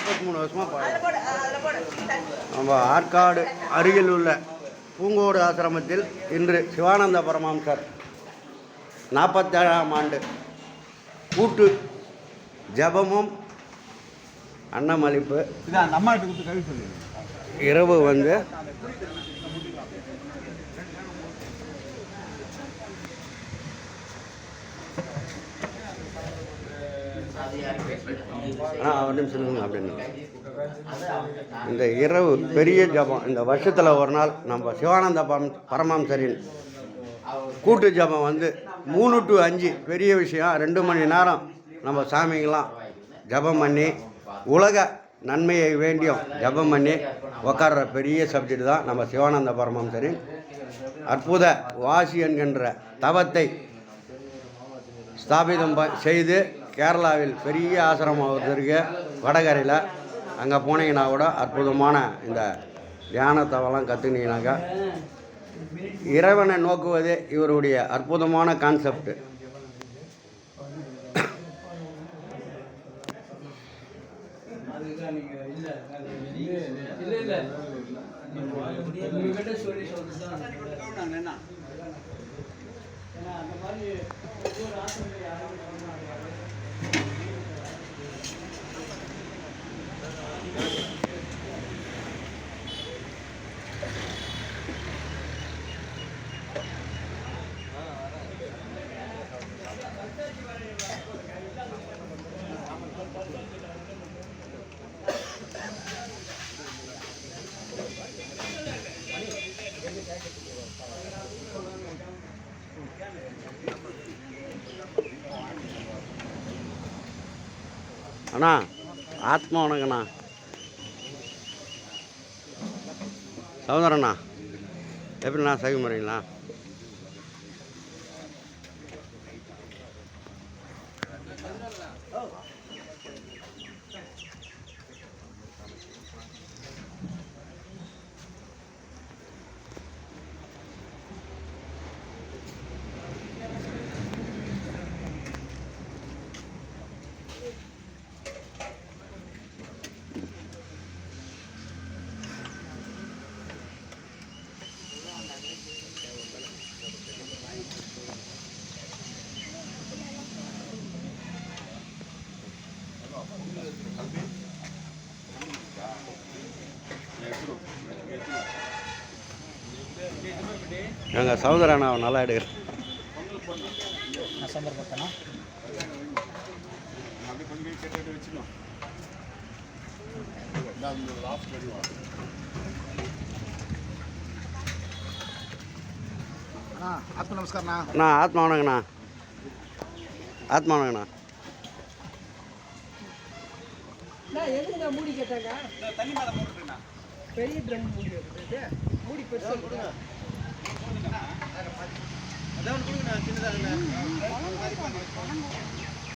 43 வருஷமாக பாடுறோம். நம்ம ஆற்காடு அருகில் உள்ள பூங்கோடு ஆசிரமத்தில் இன்று சிவானந்த பரமஹம்சர் 47ஆம் ஆண்டு கூட்டு ஜபமும் அன்னமளிப்பு. இரவு வந்து ஒரு நிமிஷம் அப்படின்னு இந்த இரவு பெரிய ஜபம். இந்த வருஷத்தில் ஒரு நாள் நம்ம சிவானந்த பரமஹம்சரின் கூட்டு ஜபம் வந்து 3 to 5 பெரிய விஷயம். 2 மணி நேரம் நம்ம சாமிங்கெல்லாம் ஜபம் பண்ணி உலக நன்மையை வேண்டியும் ஜபம் பண்ணி உக்கார்ற பெரிய சப்ஜெக்ட் தான் நம்ம சிவானந்த பரமஹம்சரின் அற்புத வாசி என்கின்ற தவத்தை ஸ்தாபிதம் செய்து கேரளாவில் பெரிய ஆசிரமம் இருக்கு வடகரையில். அங்கே போனீங்கன்னா கூட அற்புதமான இந்த தியானத்தவெல்லாம் கற்றுனீங்கன்னாக்கா இறைவனை நோக்குவதே இவருடைய அற்புதமான கான்செப்ட். அண்ணா ஆத்மா வணக்கண்ணா. சகோதரண்ணா எப்படிண்ணா சைவ முறைங்களா? எங்கள் சகோதரண்ணா நல்லா எடுக்கிறேன். ஆத்மா நமஸ்காரண்ணா. அண்ணா ஆத்மா வணக்கண்ணா. ஆத்மா வணக்கண்ணா. எதுங்க மூடி கேட்டாங்க? பெரிய ட்ரம் மூடி வருது. மூடி பெருசா அதான் கொடுங்க. சின்னதாக